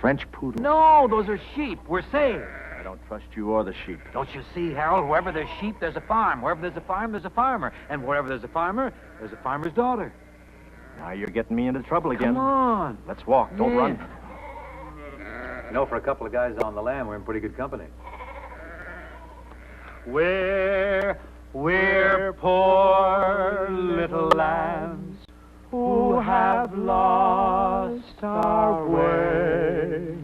French poodle? No, those are sheep. We're saved. I don't trust you or the sheep. Don't you see, Harold? Wherever there's sheep, there's a farm. Wherever there's a farm, there's a farmer. And wherever there's a farmer, there's a farmer's daughter. Now you're getting me into trouble again. Come on. Let's walk. Don't run. You know, for a couple of guys on the lam, we're in pretty good company. We're poor little lambs who have lost our way.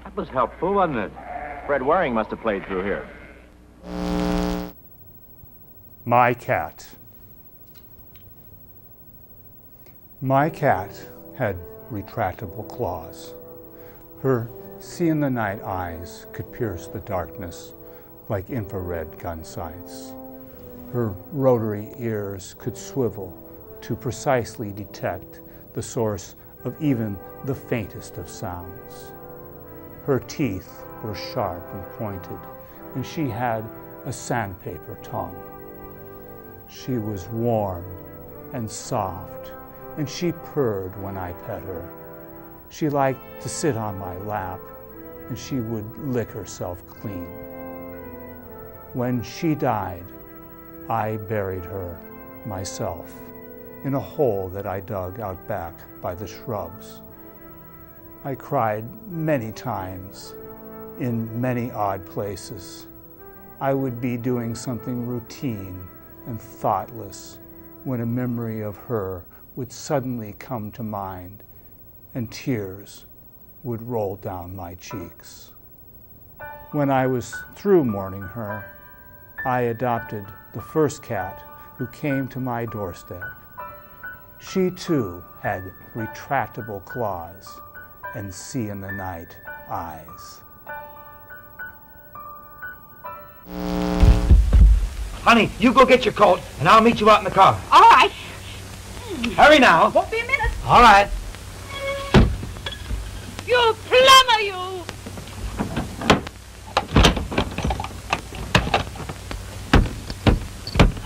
That was helpful, wasn't it? Fred Waring must have played through here. My cat. My cat had retractable claws. Her see-in-the-night eyes could pierce the darkness like infrared gun sights. Her rotary ears could swivel to precisely detect the source of even the faintest of sounds. Her teeth were sharp and pointed, and she had a sandpaper tongue. She was warm and soft, and she purred when I pet her. She liked to sit on my lap, and she would lick herself clean. When she died, I buried her myself in a hole that I dug out back by the shrubs. I cried many times in many odd places. I would be doing something routine and thoughtless when a memory of her would suddenly come to mind and tears would roll down my cheeks. When I was through mourning her, I adopted the first cat who came to my doorstep. She too had retractable claws and see-in-the-night eyes. Honey, you go get your coat, and I'll meet you out in the car. All right. Hurry now. Won't be a minute. All right. You plumber, you!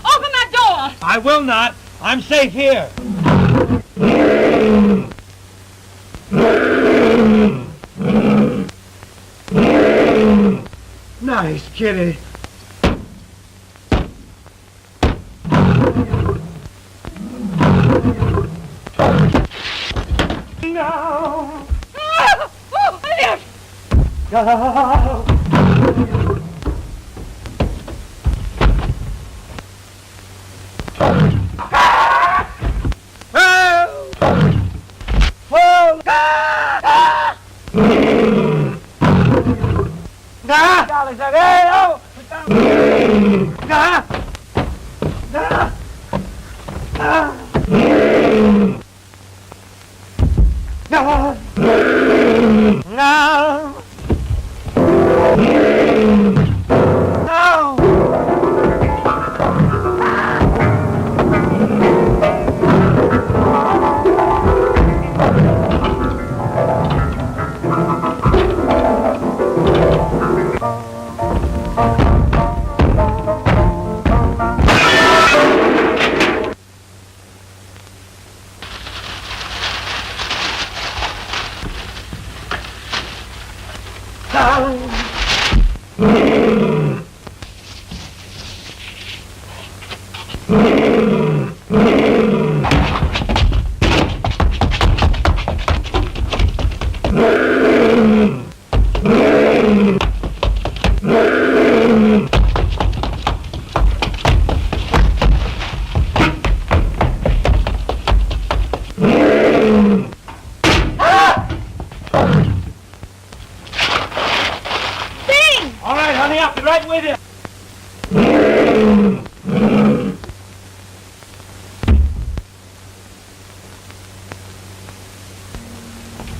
Open that door! I will not. I'm safe here. Nice kitty. No. No.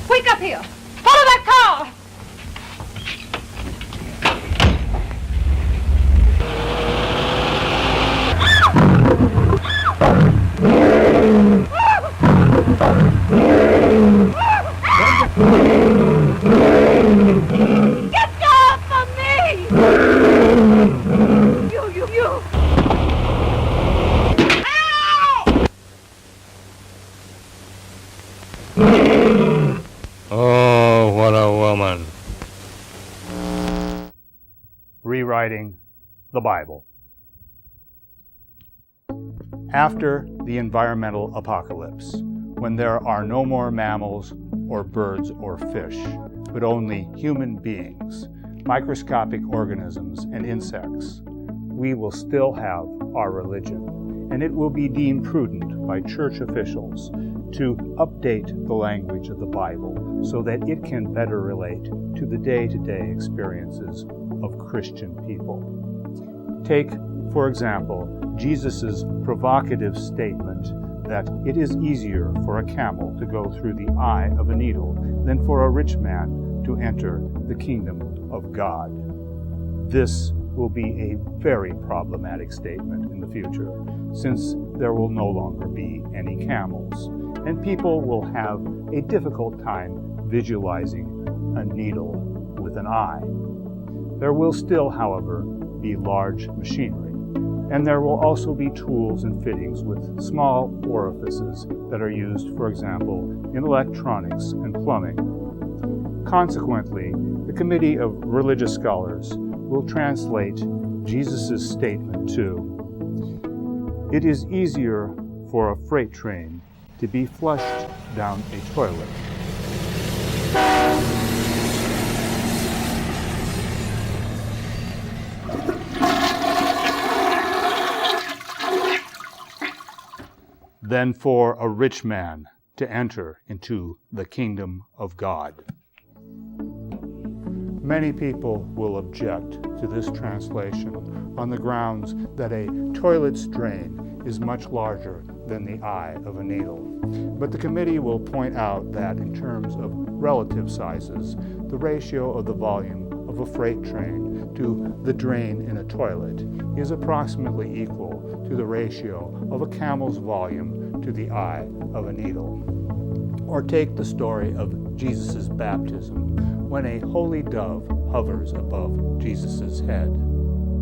Quick up here! Follow that car! Get off of me! Bible. After the environmental apocalypse, when there are no more mammals or birds or fish, but only human beings, microscopic organisms, and insects, we will still have our religion, and it will be deemed prudent by church officials to update the language of the Bible so that it can better relate to the day-to-day experiences of Christian people. Take, for example, Jesus' provocative statement that it is easier for a camel to go through the eye of a needle than for a rich man to enter the kingdom of God. This will be a very problematic statement in the future, since there will no longer be any camels, and people will have a difficult time visualizing a needle with an eye. There will still, however, be large machinery, and there will also be tools and fittings with small orifices that are used, for example, in electronics and plumbing. Consequently, the Committee of Religious Scholars will translate Jesus' statement to, "It is easier for a freight train to be flushed down a toilet." Than for a rich man to enter into the kingdom of God. Many people will object to this translation on the grounds that a toilet's drain is much larger than the eye of a needle. But the committee will point out that in terms of relative sizes, the ratio of the volume of a freight train to the drain in a toilet is approximately equal to the ratio of a camel's volume to the eye of a needle. Or take the story of Jesus' baptism, when a holy dove hovers above Jesus' head.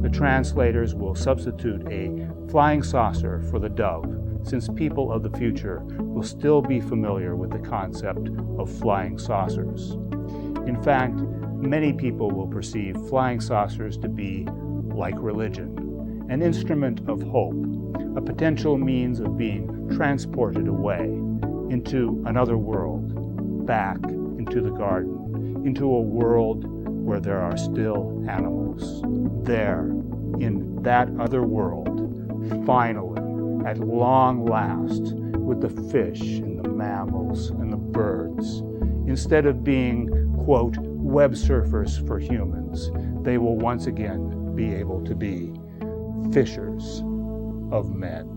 The translators will substitute a flying saucer for the dove, since people of the future will still be familiar with the concept of flying saucers. In fact, many people will perceive flying saucers to be like religion, an instrument of hope, a potential means of being transported away into another world, back into the garden, into a world where there are still animals. There, in that other world, finally, at long last, with the fish and the mammals and the birds, instead of being, quote, web surfers for humans, they will once again be able to be fishers of men.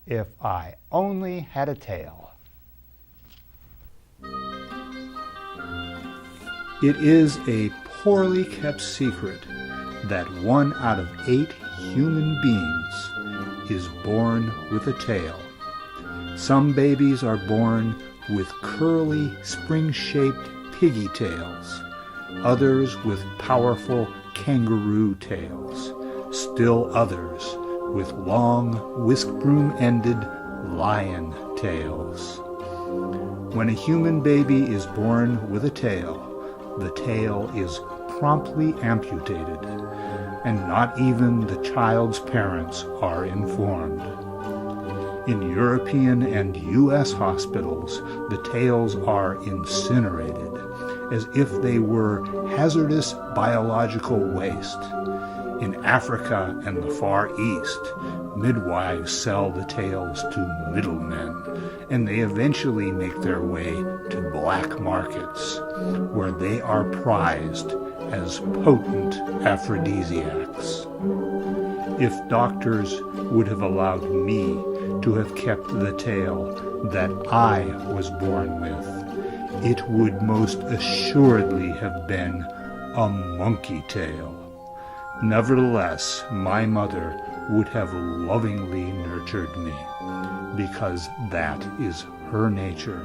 If I only had a tail. It is a poorly kept secret that 1 out of 8 human beings is born with a tail. Some babies are born with curly, spring-shaped piggy tails, others with powerful kangaroo tails, still others with long, whisk-broom-ended lion tails. When a human baby is born with a tail, the tail is promptly amputated, and not even the child's parents are informed. In European and U.S. hospitals, the tails are incinerated, as if they were hazardous biological waste. In Africa and the Far East, midwives sell the tails to middlemen, and they eventually make their way to black markets, where they are prized as potent aphrodisiacs. If doctors would have allowed me to have kept the tail that I was born with, it would most assuredly have been a monkey tail. Nevertheless, my mother would have lovingly nurtured me, because that is her nature,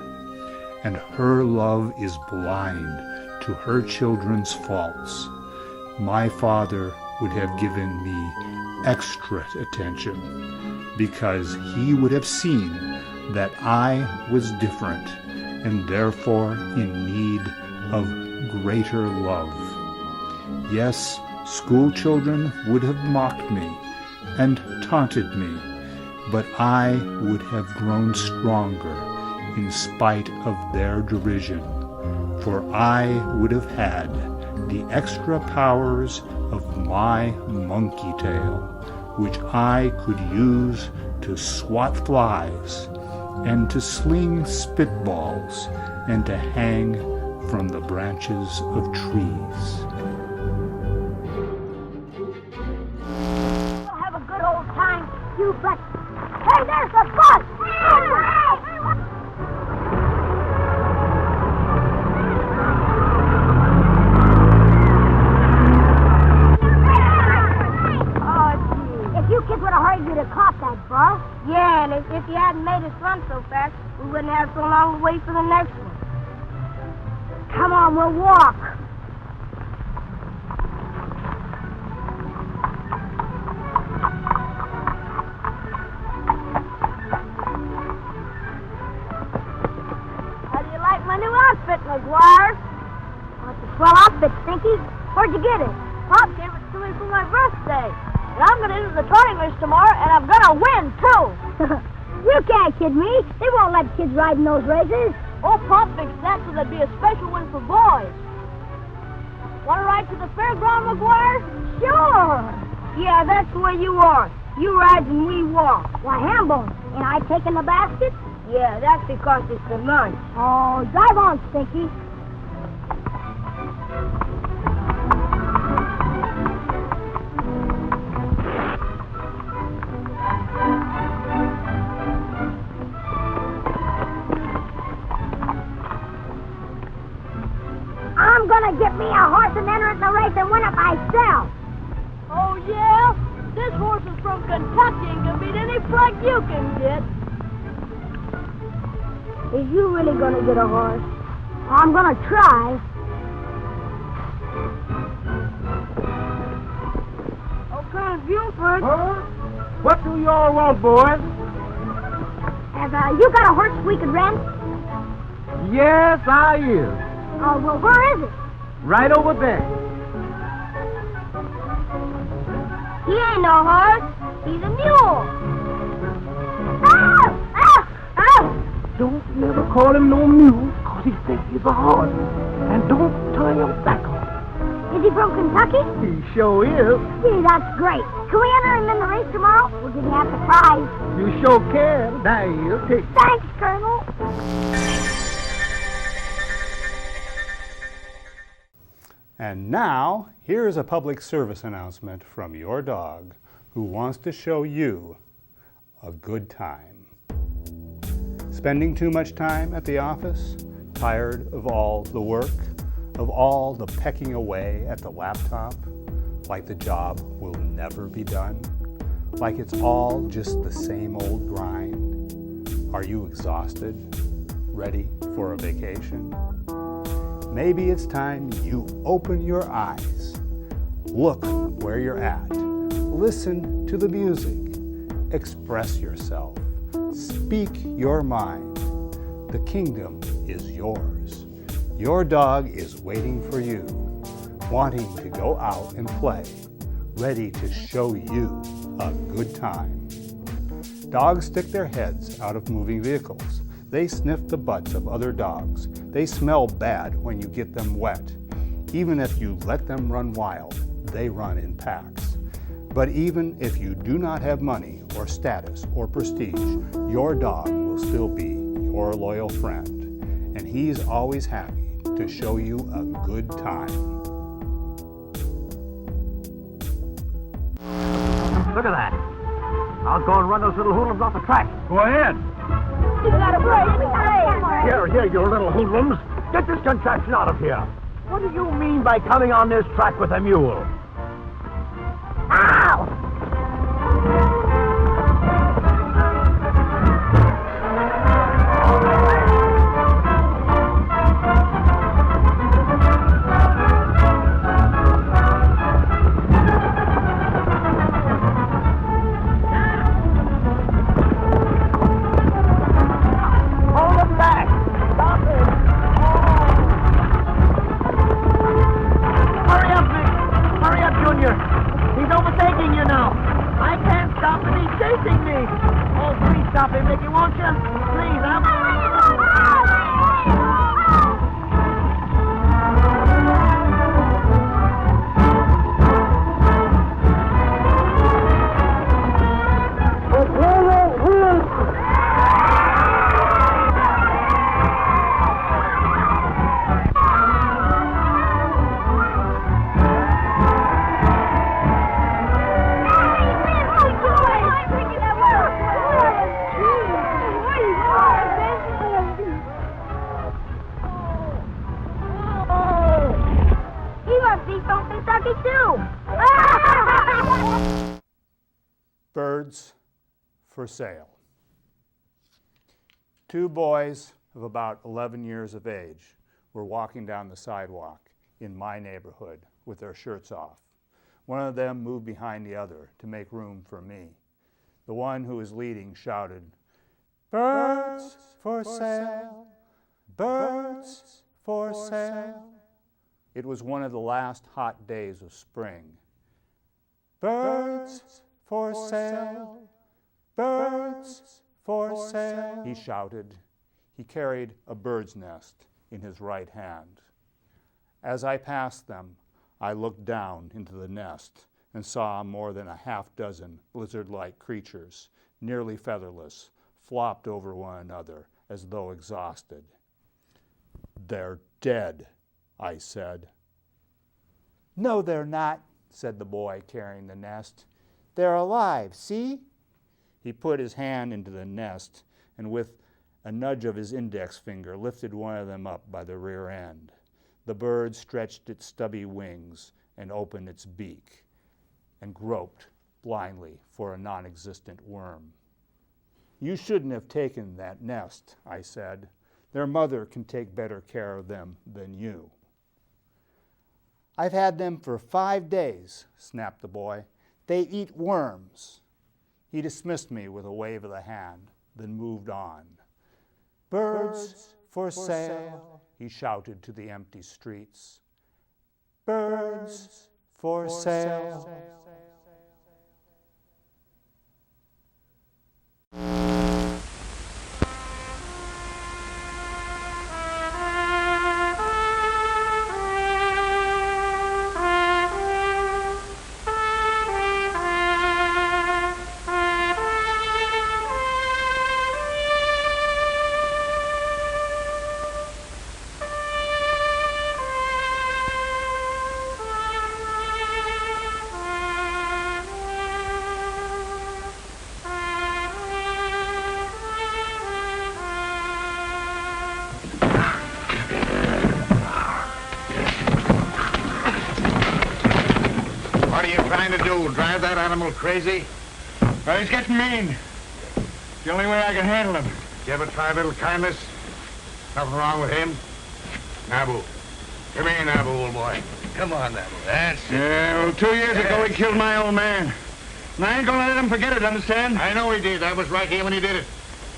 and her love is blind to her children's faults. My father would have given me extra attention, because he would have seen that I was different, and therefore in need of greater love. Yes, school children would have mocked me and taunted me, but I would have grown stronger in spite of their derision, for I would have had the extra powers of my monkey tail, which I could use to swat flies and to sling spitballs and to hang from the branches of trees. Have a good old time, you bet. Hey, there's the bus! You'd have caught that bus. Yeah, and if you hadn't made us run so fast, we wouldn't have so long to wait for the next one. Come on, we'll walk. How do you like my new outfit, McGuire? Well, it's a swell outfit, Stinky. Where'd you get it? Pop gave it to me for my birthday. And I'm going to enter the trotting race tomorrow, and I'm going to win, too. You can't kid me. They won't let kids ride in those races. Oh, Pop fixed that so there'd be a special one for boys. Want to ride to the fairground, McGuire? Sure. Yeah, that's the way you are. You ride and we walk. Why, Hambone, ain't I taking the basket? Yeah, that's because it's for lunch. Oh, drive on, Stinky. I'm gonna get me a horse and enter it in the race and win it myself. Oh, yeah? This horse is from Kentucky and can beat any plug you can get. Is you really gonna get a horse? I'm gonna try. Okay, Buford. Huh? What do y'all want, boys? Have you got a horse we could rent? Yes, I is. Oh, well, where is it? Right over there. He ain't no horse. He's a mule. Ah! Ah! Ah! Don't never call him no mule, 'cause he thinks he's a horse. And don't turn your back on him. Is he from Kentucky? He sure is. Gee, that's great. Can we enter him in the race tomorrow? We'll give you half the prize. You sure can. Now he'll take. Thanks, Colonel. And now, here's a public service announcement from your dog who wants to show you a good time. Spending too much time at the office? Tired of all the work? Of all the pecking away at the laptop? Like the job will never be done? Like it's all just the same old grind? Are you exhausted? Ready for a vacation? Maybe it's time you open your eyes. Look where you're at. Listen to the music. Express yourself. Speak your mind. The kingdom is yours. Your dog is waiting for you, wanting to go out and play, ready to show you a good time. Dogs stick their heads out of moving vehicles. They sniff the butts of other dogs. They smell bad when you get them wet. Even if you let them run wild, they run in packs. But even if you do not have money or status or prestige, your dog will still be your loyal friend, and he's always happy to show you a good time. Look at that. I'll go and run those little hoodlums off the track. Go ahead. You got a break. Here, you little hoodlums. Get this contraption out of here. What do you mean by coming on this track with a mule? Ow! Birds for sale. Two boys of about 11 years of age were walking down the sidewalk in my neighborhood with their shirts off. One of them moved behind the other to make room for me. The one who was leading shouted, "Birds for sale! Birds for sale!" It was one of the last hot days of spring. "Birds for sale! Birds for sale!" he shouted. He carried a bird's nest in his right hand. As I passed them, I looked down into the nest and saw more than a half dozen lizard-like creatures, nearly featherless, flopped over one another as though exhausted. "They're dead," I said. "No, they're not," said the boy carrying the nest. "They're alive, see?" He put his hand into the nest and with a nudge of his index finger lifted one of them up by the rear end. The bird stretched its stubby wings and opened its beak and groped blindly for a non-existent worm. "You shouldn't have taken that nest," I said. "Their mother can take better care of them than you." "I've had them for 5 days," snapped the boy. "They eat worms." He dismissed me with a wave of the hand, then moved on. "Birds for sale," he shouted to the empty streets. "Birds for sale." What are you trying to do? Drive that animal crazy? Well, he's getting mean. It's the only way I can handle him. You ever try a little kindness? Nothing wrong with him? Nabu. Come here, Nabu, old boy. Come on, Nabu. That's it. Yeah, well, 2 years ago he killed my old man. And I ain't gonna let him forget it, understand? I know he did. I was right here when he did it.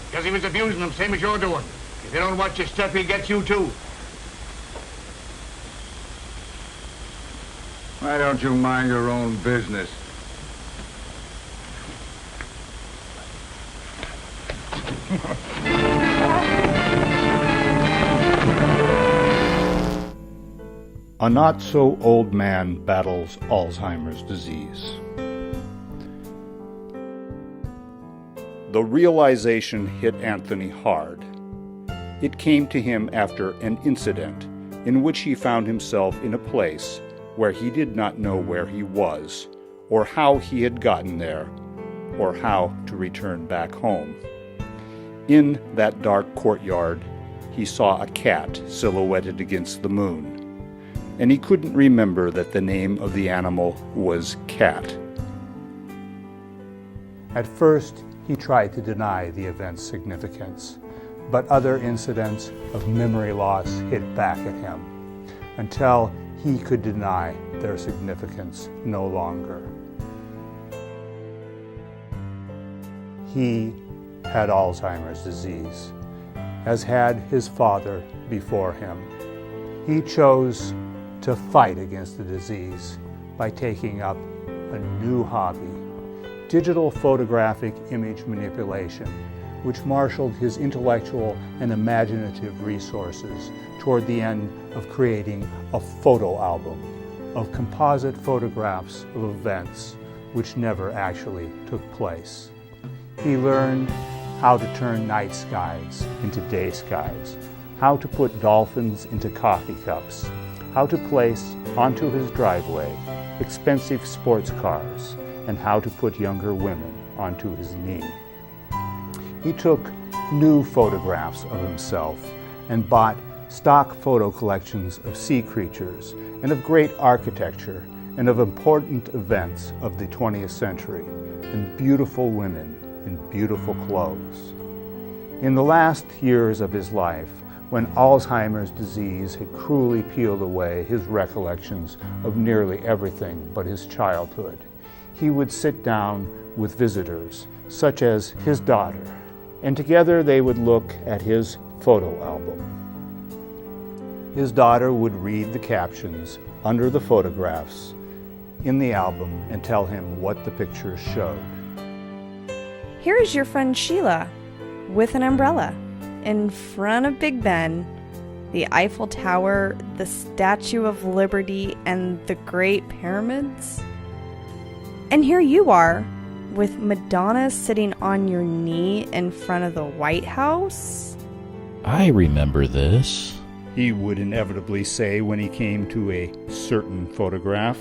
Because he was abusing them, same as you're doing. If you don't watch your step, he'll get you, too. Why don't you mind your own business? A not-so-old man battles Alzheimer's disease. the realization hit Anthony hard. It came to him after an incident in which he found himself in a place where he did not know where he was, or how he had gotten there, or how to return back home. In that dark courtyard, he saw a cat silhouetted against the moon, and he couldn't remember that the name of the animal was Cat. At first, he tried to deny the event's significance, but other incidents of memory loss hit back at him until he could deny their significance no longer. He had Alzheimer's disease, as had his father before him. He chose to fight against the disease by taking up a new hobby, digital photographic image manipulation, which marshaled his intellectual and imaginative resources toward the end of creating a photo album of composite photographs of events which never actually took place. He learned how to turn night skies into day skies, how to put dolphins into coffee cups, how to place onto his driveway expensive sports cars, and how to put younger women onto his knee. He took new photographs of himself and bought stock photo collections of sea creatures and of great architecture and of important events of the 20th century and beautiful women in beautiful clothes. In the last years of his life, when Alzheimer's disease had cruelly peeled away his recollections of nearly everything but his childhood, he would sit down with visitors, such as his daughter, and together they would look at his photo album. His daughter would read the captions under the photographs in the album and tell him what the pictures showed. Here is your friend Sheila with an umbrella in front of Big Ben, the Eiffel Tower, the Statue of Liberty, and the Great Pyramids. And here you are with Madonna sitting on your knee in front of the White House. I remember this, he would inevitably say when he came to a certain photograph.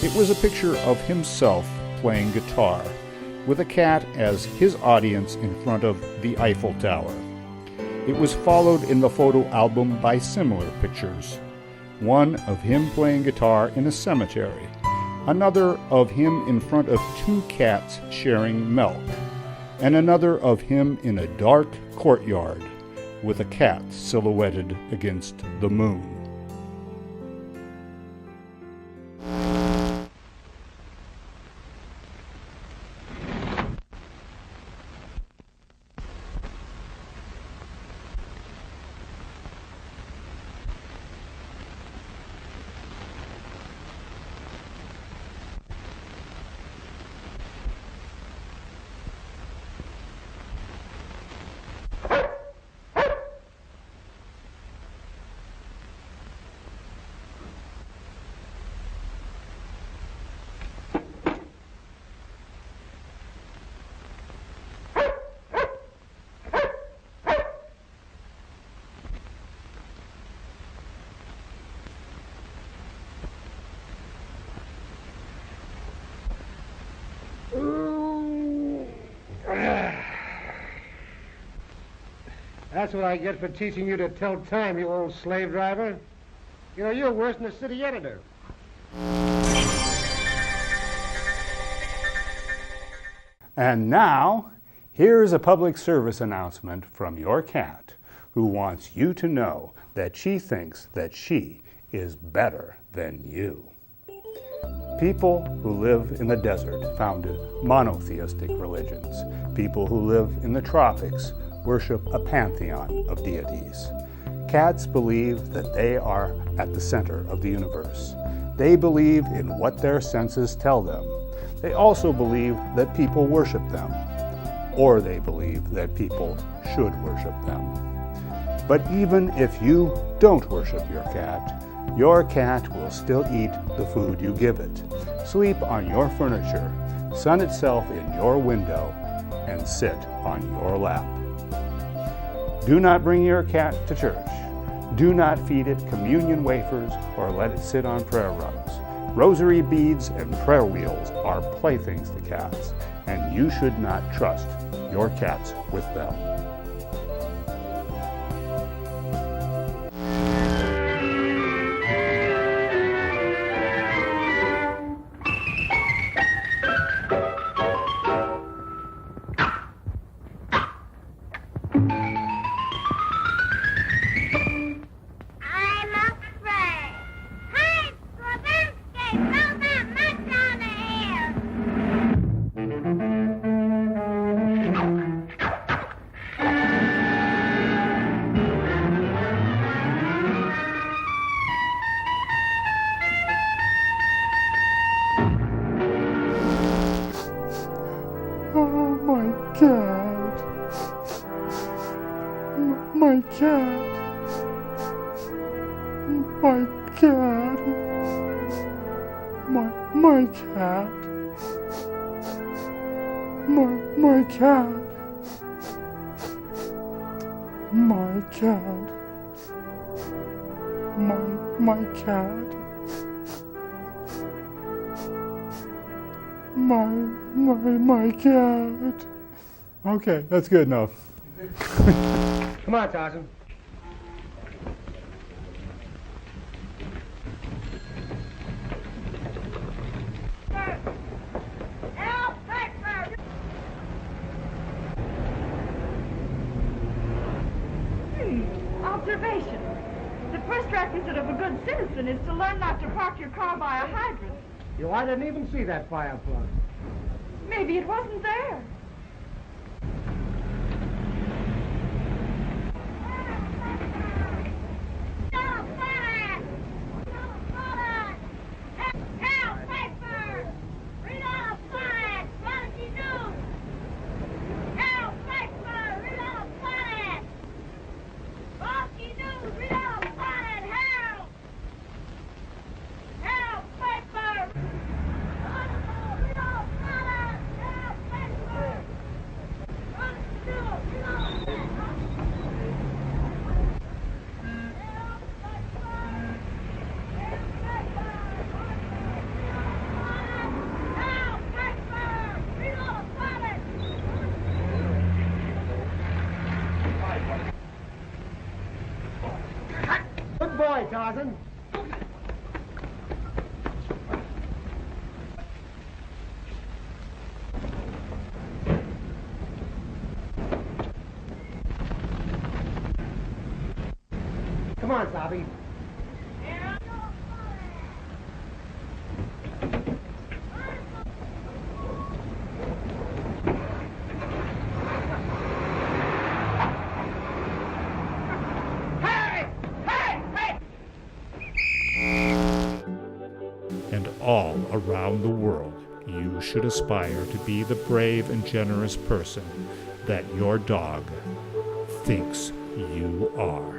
It was a picture of himself playing guitar, with a cat as his audience in front of the Eiffel Tower. It was followed in the photo album by similar pictures. One of him playing guitar in a cemetery, another of him in front of two cats sharing milk, and another of him in a dark courtyard with a cat silhouetted against the moon. That's what I get for teaching you to tell time, you old slave driver. You know, you're worse than the city editor. And now, here's a public service announcement from your cat, who wants you to know that she thinks that she is better than you. People who live in the desert founded monotheistic religions. People who live in the tropics worship a pantheon of deities. Cats believe that they are at the center of the universe. They believe in what their senses tell them. They also believe that people worship them, or they believe that people should worship them. But even if you don't worship your cat will still eat the food you give it, sleep on your furniture, sun itself in your window, and sit on your lap. Do not bring your cat to church. Do not feed it communion wafers or let it sit on prayer rugs. Rosary beads and prayer wheels are playthings to cats, and you should not trust your cats with them. My cat. My cat. My cat. My cat. My cat. My cat. My cat. Okay, that's good enough. Come on, Tarzan. Observation. The first requisite of a good citizen is to learn not to park your car by a hydrant. You, I didn't even see that fire plug. Maybe it wasn't there. Good boy, Tarzan. Come on, Bobby. And all around the world, you should aspire to be the brave and generous person that your dog thinks you are.